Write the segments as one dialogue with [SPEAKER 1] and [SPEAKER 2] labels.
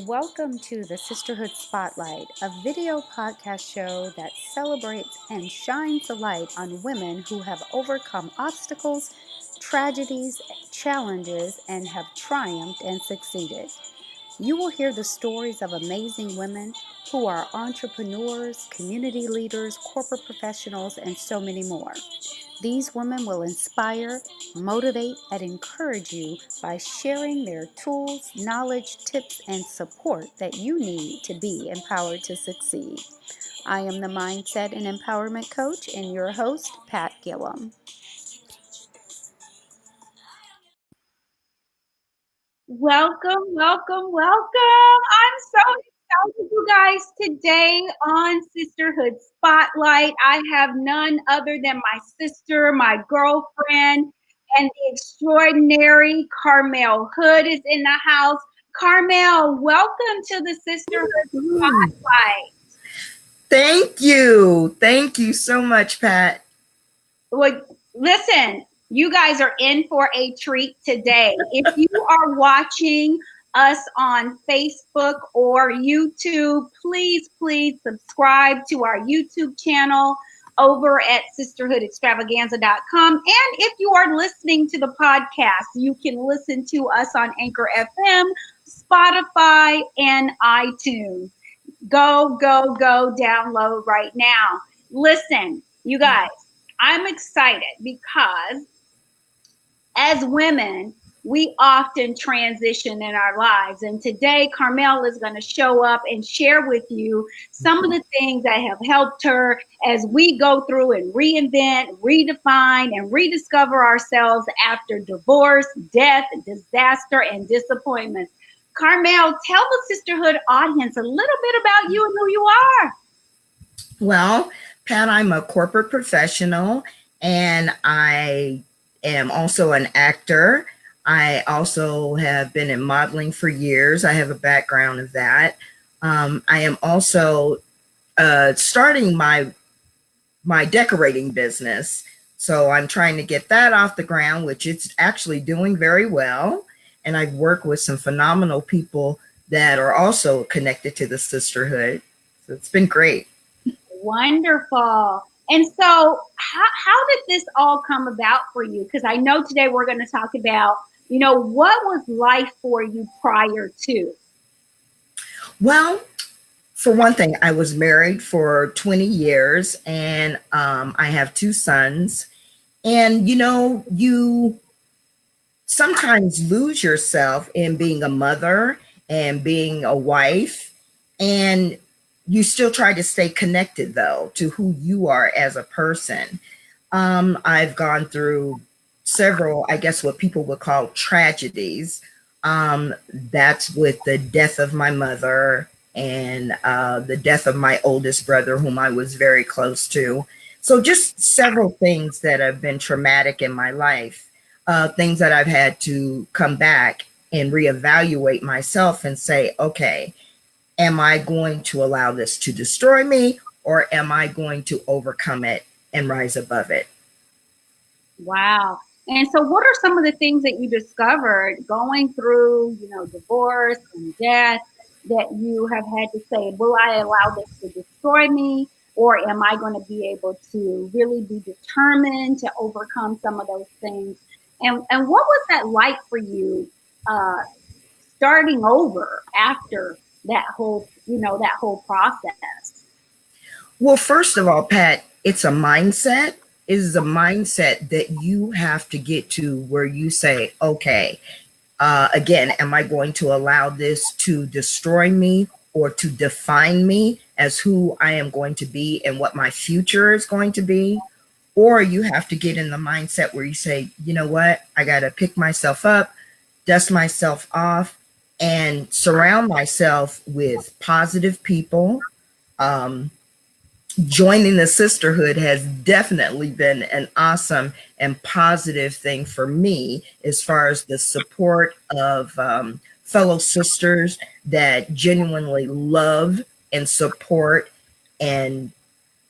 [SPEAKER 1] Welcome to the Sisterhood Spotlight, a video podcast show that celebrates and shines a light on women who have overcome obstacles, tragedies, challenges, and have triumphed and succeeded. You will hear the stories of amazing women who are entrepreneurs, community leaders, corporate professionals, and so many more. These women will inspire, motivate, and encourage you by sharing their tools, knowledge, tips, and support that you need to be empowered to succeed. I am the Mindset and Empowerment Coach and your host, Pat Gillum. Welcome, welcome, welcome. I'm so excited, you guys. Today on Sisterhood Spotlight, I have none other than my sister, my girlfriend, and the extraordinary Carmel Hood is in the house. Carmel, welcome to the Sisterhood Spotlight.
[SPEAKER 2] Thank you. Thank you so much, Pat.
[SPEAKER 1] Well, listen, you guys are in for a treat today. If you are watching us on Facebook or YouTube, please subscribe to our YouTube channel over at sisterhoodextravaganza.com. And if you are listening to the podcast, you can listen to us on Anchor FM, Spotify, and iTunes. Go download right now. Listen, you guys, I'm excited because as women, we often transition in our lives. And today, Carmel is going to show up and share with you some of the things that have helped her as we go through and reinvent, redefine, and rediscover ourselves after divorce, death, disaster, and disappointment. Carmel, tell the Sisterhood audience a little bit about you and who you are.
[SPEAKER 2] Well, Pat, I'm a corporate professional and I am also an actor. I also have been in modeling for years. I have a background of that. I am also starting my decorating business. So I'm trying to get that off the ground, which it's actually doing very well. And I've worked with some phenomenal people that are also connected to the sisterhood. So it's been great.
[SPEAKER 1] Wonderful. And so how did this all come about for you? Because I know today we're going to talk about, what was life for you prior to?
[SPEAKER 2] Well, for one thing, I was married for 20 years and I have 2 sons. And, you sometimes lose yourself in being a mother and being a wife, and you still try to stay connected though to who you are as a person. I've gone through several, I guess what people would call tragedies. That's with the death of my mother and the death of my oldest brother, whom I was very close to. So just several things that have been traumatic in my life. Things that I've had to come back and reevaluate myself and say, okay, am I going to allow this to destroy me, or am I going to overcome it and rise above it?
[SPEAKER 1] Wow. And so what are some of the things that you discovered going through, divorce and death that you have had to say, will I allow this to destroy me? Or am I going to be able to really be determined to overcome some of those things? And what was that like for you starting over after that whole process?
[SPEAKER 2] Well, first of all, Pat, it's a mindset. It is a mindset that you have to get to where you say, okay, again, am I going to allow this to destroy me or to define me as who I am going to be and what my future is going to be? Or you have to get in the mindset where you say, you know what, I got to pick myself up, dust myself off, and surround myself with positive people. Joining the sisterhood has definitely been an awesome and positive thing for me as far as the support of fellow sisters that genuinely love and support and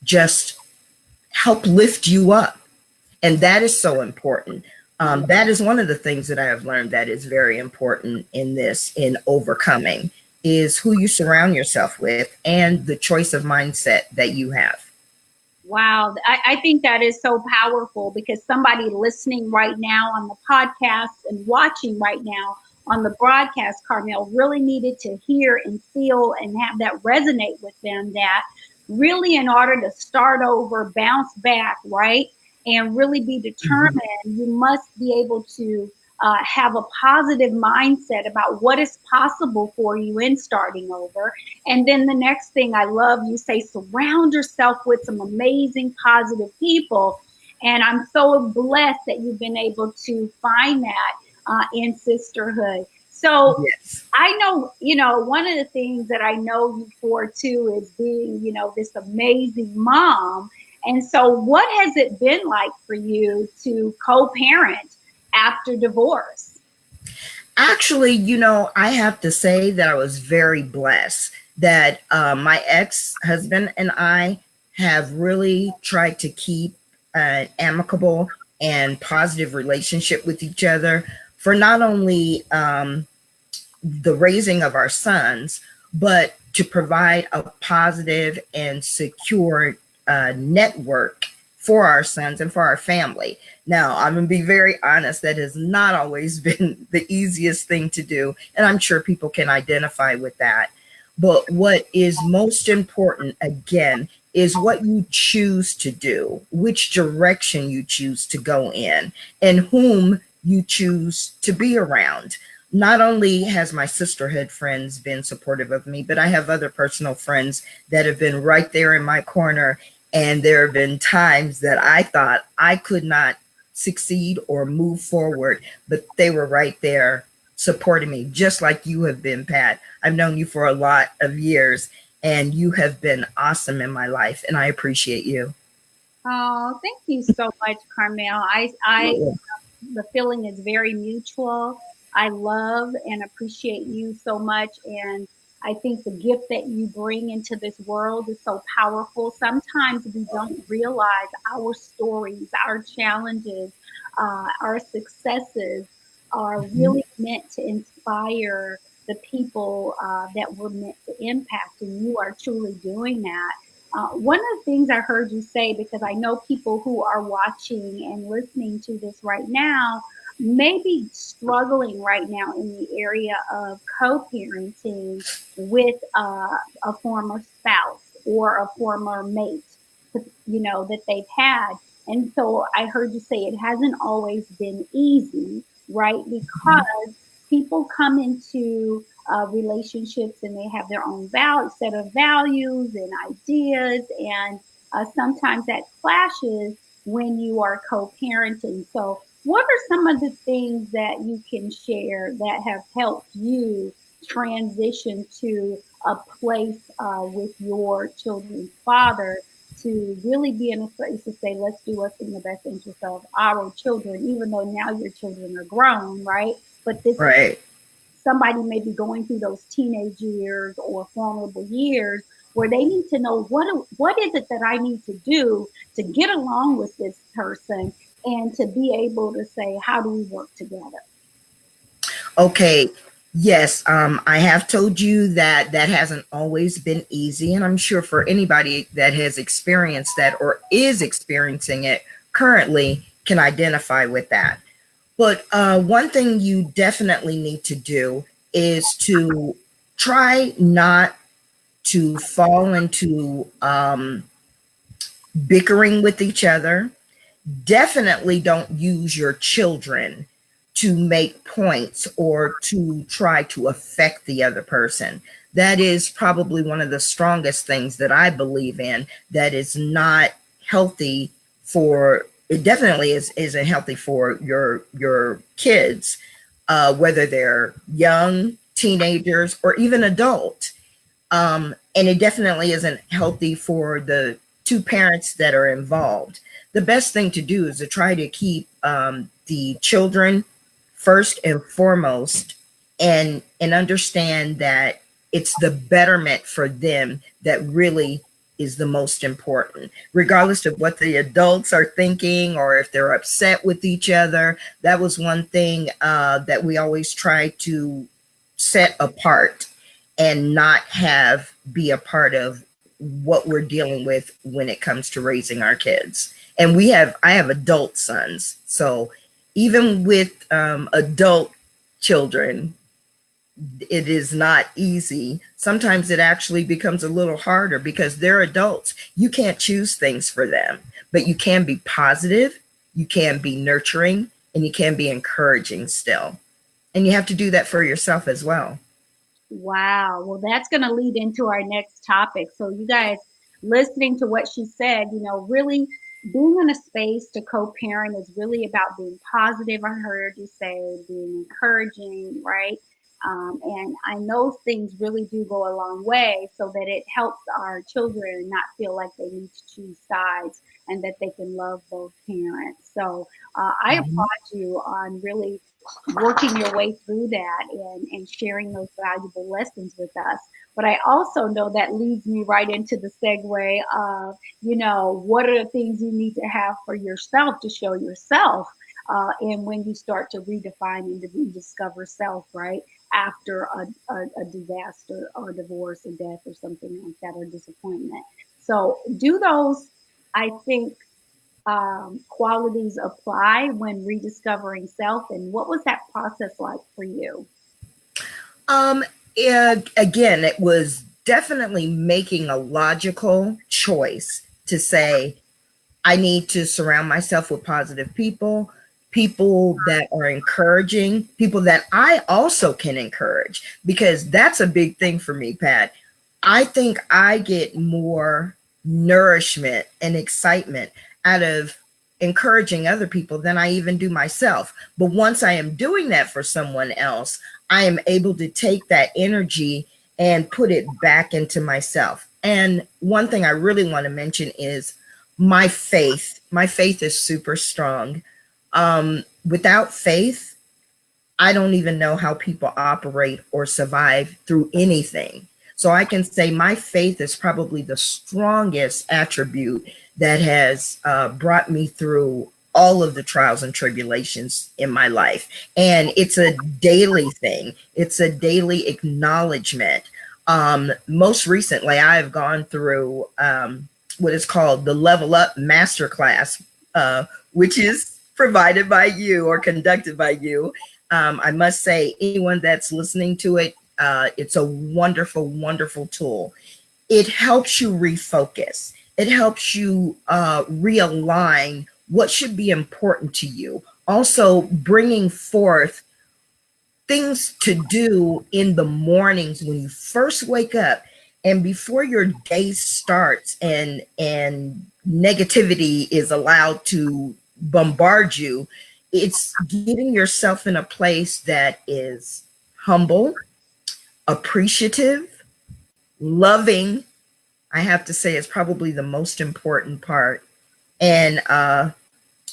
[SPEAKER 2] just help lift you up. And that is so important. That is one of the things that I have learned that is very important in this, in overcoming, is who you surround yourself with and the choice of mindset that you have.
[SPEAKER 1] Wow, I think that is so powerful because somebody listening right now on the podcast and watching right now on the broadcast, Carmel, really needed to hear and feel and have that resonate with them, that really in order to start over, bounce back, right, and really be determined, you must be able to have a positive mindset about what is possible for you in starting over. And then the next thing I love, you say, surround yourself with some amazing, positive people. And I'm so blessed that you've been able to find that in sisterhood. So
[SPEAKER 2] Yes.
[SPEAKER 1] I know, one of the things that I know you for too is being, this amazing mom. And so, what has it been like for you to co parent after divorce?
[SPEAKER 2] Actually, I have to say that I was very blessed that my ex-husband and I have really tried to keep an amicable and positive relationship with each other for not only the raising of our sons, but to provide a positive and secure network for our sons and for our family. Now, I'm going to be very honest, that has not always been the easiest thing to do. And I'm sure people can identify with that. But what is most important, again, is what you choose to do, which direction you choose to go in, and whom you choose to be around. Not only has my sisterhood friends been supportive of me, but I have other personal friends that have been right there in my corner. And there have been times that I thought I could not succeed or move forward, but they were right there supporting me, just like you have been, Pat. I've known you for a lot of years, and you have been awesome in my life, and I appreciate you.
[SPEAKER 1] Oh, thank you so much, Carmel. The feeling is very mutual. I love and appreciate you so much. And I think the gift that you bring into this world is so powerful. Sometimes we don't realize our stories, our challenges, our successes are
[SPEAKER 2] Mhm.
[SPEAKER 1] really meant to inspire the people that we're meant to impact. And you are truly doing that. One of the things I heard you say, because I know people who are watching and listening to this right now may be struggling right now in the area of co parenting with a former spouse or a former mate, that they've had. And so I heard you say it hasn't always been easy, right?
[SPEAKER 2] Mhm.
[SPEAKER 1] Because people come into relationships and they have their own set of values and ideas, and sometimes that clashes when you are co-parenting. So, what are some of the things that you can share that have helped you transition to a place with your children's father to really be in a place to say, let's do what's in the best interest of our children, even though now your children are grown, right? But this is
[SPEAKER 2] Right.
[SPEAKER 1] somebody may be going through those teenage years or vulnerable years where they need to know what is it that I need to do to get along with this person and to be able to say, how do we work together?
[SPEAKER 2] Okay. Yes, I have told you that that hasn't always been easy, and I'm sure for anybody that has experienced that or is experiencing it currently can identify with that. But one thing you definitely need to do is to try not to fall into bickering with each other. Definitely don't use your children to make points or to try to affect the other person. That is probably one of the strongest things that I believe in, that is not healthy for, it definitely isn't healthy for your kids, whether they're young, teenagers, or even adult. And it definitely isn't healthy for the two parents that are involved. The best thing to do is to try to keep the children first and foremost and understand that it's the betterment for them that really is the most important, regardless of what the adults are thinking or if they're upset with each other. That was one thing that we always try to set apart and not have be a part of what we're dealing with when it comes to raising our kids. And I have adult sons, so even with adult children, it is not easy. Sometimes it actually becomes a little harder because they're adults. You can't choose things for them, but you can be positive, you can be nurturing, and you can be encouraging still. And you have to do that for yourself as well.
[SPEAKER 1] Wow. Well, that's going to lead into our next topic. So, you guys listening to what she said, really being in a space to co parent is really about being positive. I heard you say being encouraging, right? And I know things really do go a long way so that it helps our children not feel like they need to choose sides and that they can love both parents. So, I
[SPEAKER 2] Mhm.
[SPEAKER 1] applaud you on really working your way through that and sharing those valuable lessons with us. But I also know that leads me right into the segue of, what are the things you need to have for yourself to show yourself? And when you start to redefine and to rediscover self, right? After a disaster or divorce or death or something like that or disappointment. So, do those, I think, qualities apply when rediscovering self, and what was that process like for you?
[SPEAKER 2] Um, Again, it was definitely making a logical choice to say, I need to surround myself with positive people, people that are encouraging, people that I also can encourage, because that's a big thing for me, Pat. I think I get more nourishment and excitement out of encouraging other people than I even do myself. But once I am doing that for someone else, I am able to take that energy and put it back into myself. And one thing I really want to mention is my faith. My faith is super strong. Without faith, I don't even know how people operate or survive through anything. So I can say my faith is probably the strongest attribute that has brought me through all of the trials and tribulations in my life. And it's a daily thing, it's a daily acknowledgement. Most recently, I've gone through what is called the Level Up Masterclass, which is provided by you or conducted by you. I must say, anyone that's listening to it, it's a wonderful, wonderful tool. It helps you refocus. It helps you realign what should be important to you. Also, bringing forth things to do in the mornings when you first wake up and before your day starts and negativity is allowed to bombard you. It's getting yourself in a place that is humble, appreciative, loving. I have to say it's probably the most important part. And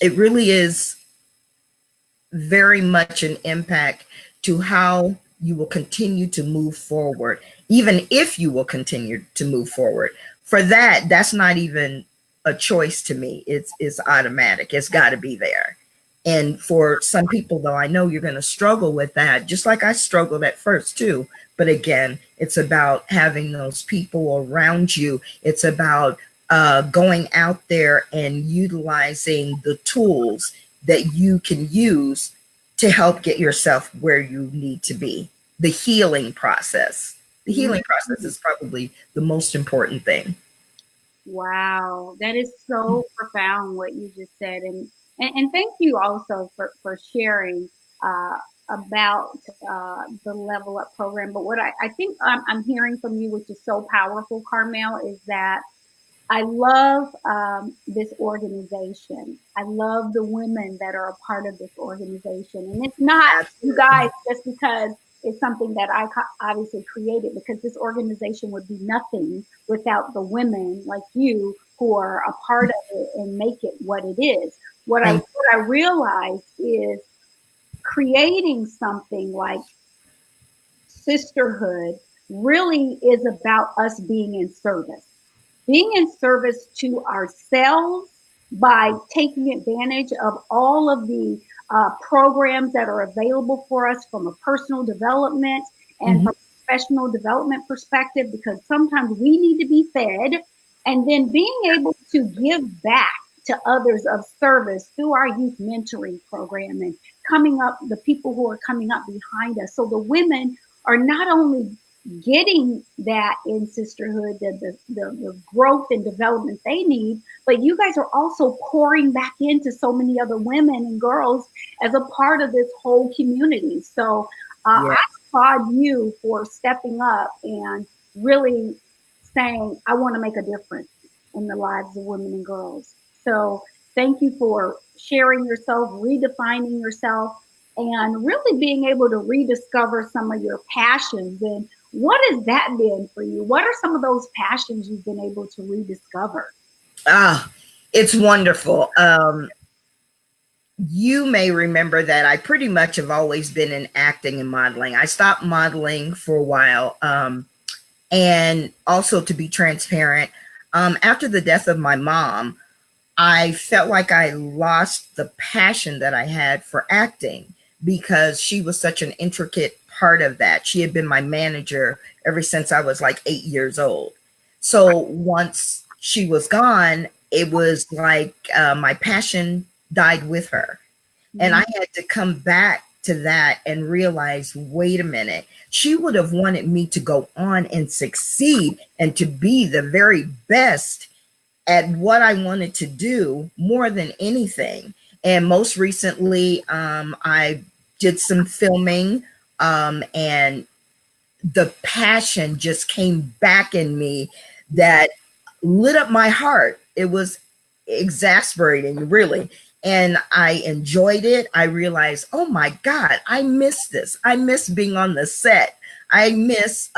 [SPEAKER 2] it really is very much an impact to how you will continue to move forward, even if you will continue to move forward. For that, that's not even a choice to me. It's automatic. It's got to be there. And for some people, though, I know you're going to struggle with that, just like I struggled at first too. But again, it's about having those people around you. It's about going out there and utilizing the tools that you can use to help get yourself where you need to be. The healing process. The healing process is probably the most important thing.
[SPEAKER 1] Wow, that is so profound what you just said, and thank you also for sharing uh, about the Level Up program. But what I think I'm hearing from you, which is so powerful, Carmel, is that I love this organization. I love the women that are a part of this organization. And it's not, you
[SPEAKER 2] Absolutely.
[SPEAKER 1] guys, just because it's something that I obviously created, because this organization would be nothing without the women like you who are a part of it and make it what it is.
[SPEAKER 2] Thank
[SPEAKER 1] What I realized is creating something like sisterhood really is about us being in service to ourselves by taking advantage of all of the programs that are available for us from a personal development and
[SPEAKER 2] Mhm.
[SPEAKER 1] from a professional development perspective, because sometimes we need to be fed, and then being able to give back to others of service through our youth mentoring program and coming up, the people who are coming up behind us. So the women are not only getting that in sisterhood, the growth and development they need, but you guys are also pouring back into so many other women and girls as a part of this whole community. So
[SPEAKER 2] Yeah.
[SPEAKER 1] I applaud you for stepping up and really saying, I want to make a difference in the lives of women and girls. So thank you for sharing yourself, redefining yourself, and really being able to rediscover some of your passions. And what has that been for you? What are some of those passions you've been able to rediscover?
[SPEAKER 2] Ah, it's wonderful. You may remember that I pretty much have always been in acting and modeling. I stopped modeling for a while. And also, to be transparent, after the death of my mom, I felt like I lost the passion that I had for acting because she was such an intricate part of that. She had been my manager ever since I was like 8 years old. So once she was gone, it was like my passion died with her. And
[SPEAKER 1] Mm-hmm.
[SPEAKER 2] I had to come back to that and realize, wait a minute, she would have wanted me to go on and succeed and to be the very best at what I wanted to do more than anything. And most recently, I did some filming, and the passion just came back in me that lit up my heart. It was exasperating, really. And I enjoyed it. I realized, oh my God, I miss this. I miss being on the set. I miss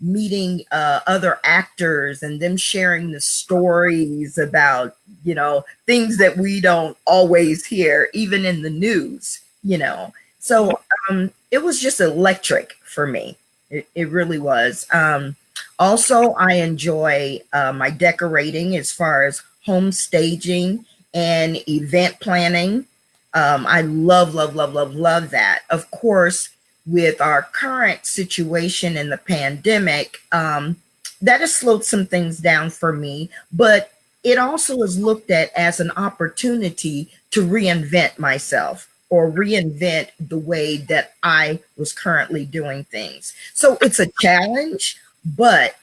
[SPEAKER 2] meeting other actors and them sharing the stories about, things that we don't always hear, even in the news. So it was just electric for me. It really was. Also, I enjoy my decorating as far as home staging and event planning. I love, love, love, love, love that. Of course, with our current situation in the pandemic, that has slowed some things down for me, but it also is looked at as an opportunity to reinvent myself or reinvent the way that I was currently doing things. So it's a challenge, but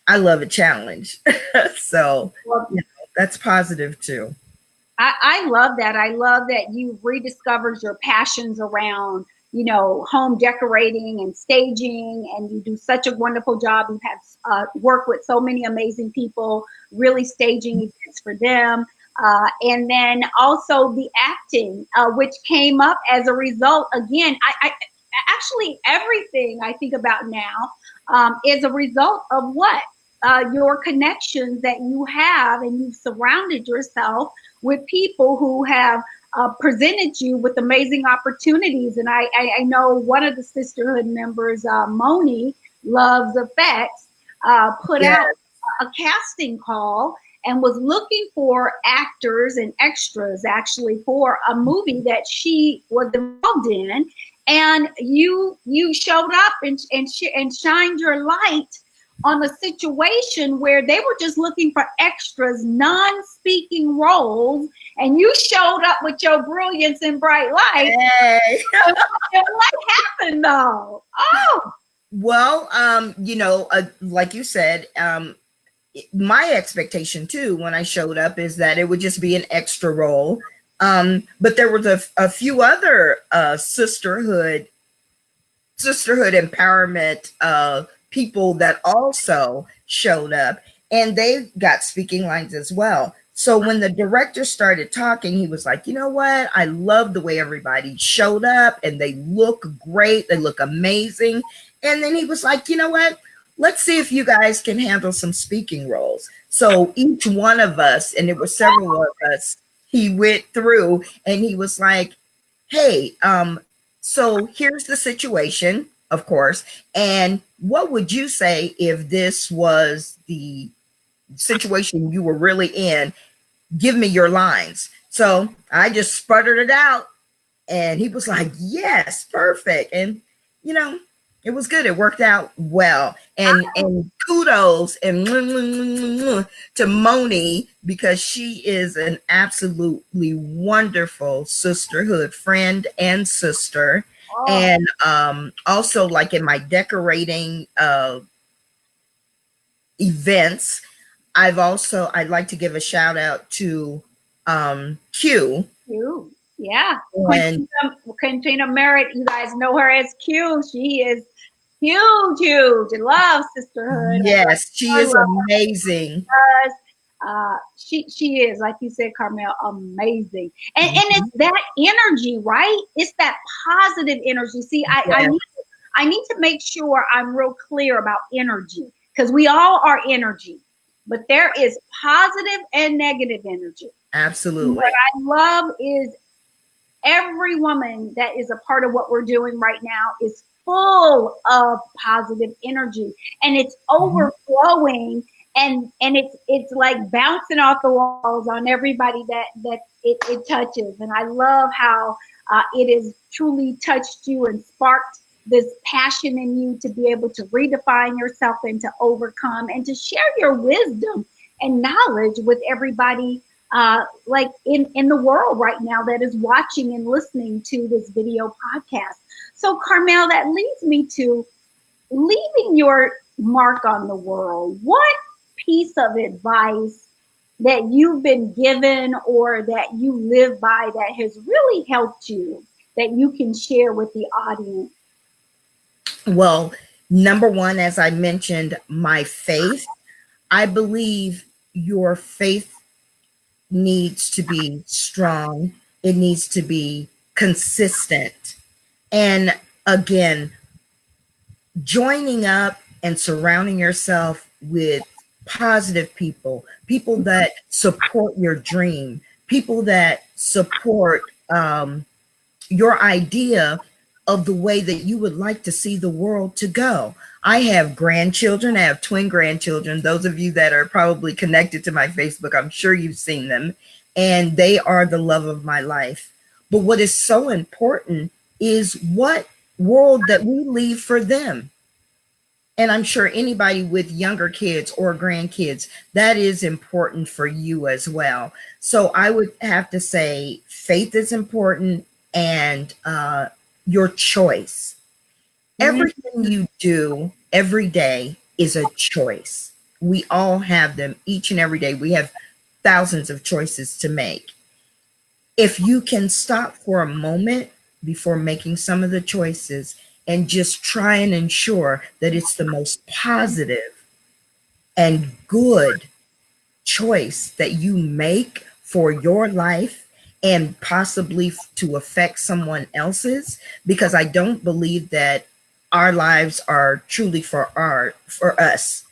[SPEAKER 2] I love a challenge. So,
[SPEAKER 1] Well,
[SPEAKER 2] that's positive too.
[SPEAKER 1] I love that. I love that you rediscovered your passions around, home decorating and staging, and you do such a wonderful job. You've had worked with so many amazing people, really staging events for them. And then also the acting, which came up as a result. Again, I actually everything I think about now is a result of what? Your connections that you have, and you've surrounded yourself with people who have presented you with amazing opportunities. And I know one of the sisterhood members, Moni Loves Effects, put
[SPEAKER 2] Yeah.
[SPEAKER 1] out a casting call and was looking for actors and extras actually for a movie that she was involved in. And you showed up and shined your light on a situation where they were just looking for extras, non-speaking roles, and you showed up with your brilliance and bright light.
[SPEAKER 2] Hey.
[SPEAKER 1] What happened though? Oh,
[SPEAKER 2] Well, like you said, my expectation too when I showed up is that it would just be an extra role. But there was a few other sisterhood empowerment people that also showed up, and they got speaking lines as well. So when the director started talking, he was like, you know what? I love the way everybody showed up and they look great. They look amazing. And then he was like, you know what? Let's see if you guys can handle some speaking roles. So each one of us, and there were several of us, he went through and he was like, hey, so here's the situation. of course. And what would you say if this was the situation you were really in? Give me your lines. So I just sputtered it out, and he was like, yes, perfect. And, you know, it was good. It worked out well. And kudos and to Moni, because she is an absolutely wonderful sisterhood friend and sister.
[SPEAKER 1] Oh,
[SPEAKER 2] And also, like in my decorating events, I'd like to give a shout out to Q.
[SPEAKER 1] Q. Yeah.
[SPEAKER 2] And
[SPEAKER 1] Quintina Merritt, you guys know her as Q. She is huge, huge. I love Sisterhood.
[SPEAKER 2] yes, she
[SPEAKER 1] I
[SPEAKER 2] is
[SPEAKER 1] love
[SPEAKER 2] amazing.
[SPEAKER 1] her. She is, like you said, Carmel, amazing. And it's that energy, right? It's that positive energy. See,
[SPEAKER 2] Yes,
[SPEAKER 1] I need to make sure I'm real clear about energy, because we all are energy, but there is positive and negative energy.
[SPEAKER 2] absolutely.
[SPEAKER 1] What I love is every woman that is a part of what we're doing right now is full of positive energy, and it's overflowing, and it's like bouncing off the walls on everybody it touches. And I love how it has truly touched you and sparked this passion in you to be able to redefine yourself and to overcome and to share your wisdom and knowledge with everybody, like in the world right now that is watching and listening to this video podcast. So, Carmel, that leads me to leaving your mark on the world. What piece of advice that you've been given or that you live by that has really helped you that you can share with the audience?
[SPEAKER 2] Well, number one, as I mentioned, my faith. I believe your faith needs to be strong, it needs to be consistent. And again, joining up and surrounding yourself with positive people, people that support your dream, people that support your idea of the way that you would like to see the world to go. I have grandchildren. I have twin grandchildren. Those of you that are probably connected to my Facebook, I'm sure you've seen them, and they are the love of my life. But what is so important is what world that we leave for them. And I'm sure anybody with younger kids or grandkids, that is important for you as well. So I would have to say faith is important, and your choice. Everything you do every day is a choice. We all have them each and every day. We have thousands of choices to make. If you can stop for a moment before making some of the choices and just try and ensure that it's the most positive and good choice that you make for your life and possibly to affect someone else's, because I don't believe that our lives are truly for us.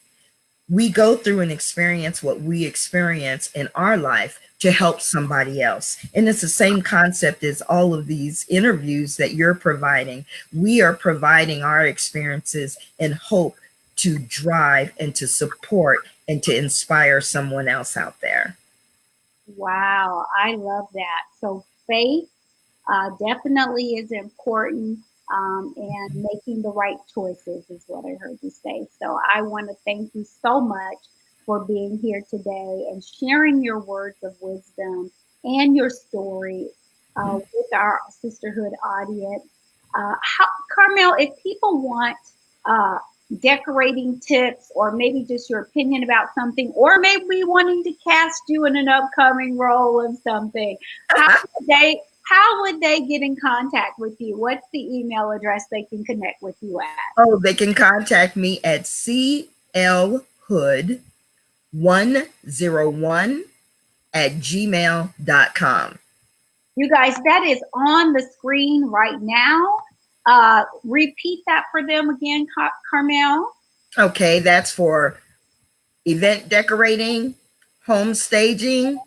[SPEAKER 2] We go through and experience what we experience in our life to help somebody else. And it's the same concept as all of these interviews that you're providing. We are providing our experiences in hope to drive and to support and to inspire someone else out there.
[SPEAKER 1] Wow, I love that. So faith definitely is important, and making the right choices is what I heard you say. So I want to thank you so much for being here today and sharing your words of wisdom and your story with our sisterhood audience. Carmel, if people want uh, decorating tips, or maybe just your opinion about something, or maybe wanting to cast you in an upcoming role of something, how would they get in contact with you? What's the email address they can connect with you at?
[SPEAKER 2] Oh, they can contact me at clhood101@gmail.com.
[SPEAKER 1] You guys, that is on the screen right now. Repeat that for them again, Carmel.
[SPEAKER 2] Okay, that's for event decorating, home staging,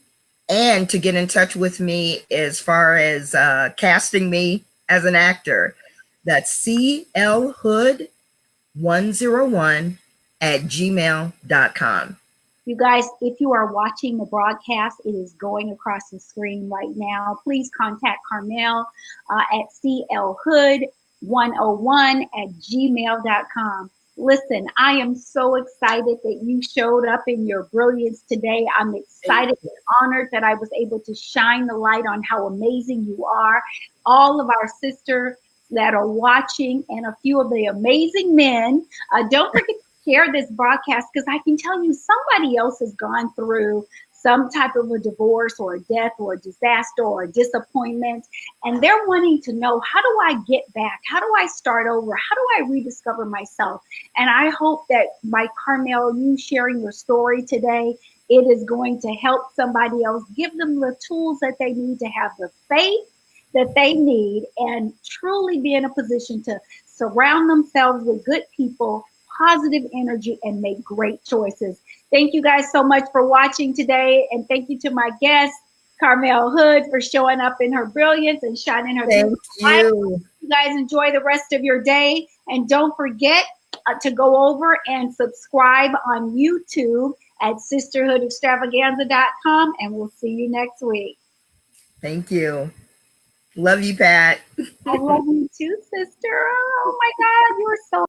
[SPEAKER 2] and to get in touch with me as far as casting me as an actor. That's clhood101@gmail.com.
[SPEAKER 1] You guys, if you are watching the broadcast, it is going across the screen right now. Please contact Carmel at clhood101@gmail.com. Listen, I am so excited that you showed up in your brilliance today. I'm excited and honored that I was able to shine the light on how amazing you are. All of our sisters that are watching and a few of the amazing men. Don't forget share this broadcast because I can tell you somebody else has gone through some type of a divorce or a death or a disaster or a disappointment, and they're wanting to know, how do I get back? How do I start over? How do I rediscover myself? And I hope that by Carmel, you sharing your story today, it is going to help somebody else, give them the tools that they need to have the faith that they need and truly be in a position to surround themselves with good people, positive energy, and make great choices. Thank you guys so much for watching today. And thank you to my guest, Carmel Hood, for showing up in her brilliance and shining her
[SPEAKER 2] Thank
[SPEAKER 1] light.
[SPEAKER 2] you.
[SPEAKER 1] You guys enjoy the rest of your day. And don't forget to go over and subscribe on YouTube at sisterhoodextravaganza.com. And we'll see you next week.
[SPEAKER 2] Thank you. Love you, Pat.
[SPEAKER 1] I love you too, sister. Oh my God, you are so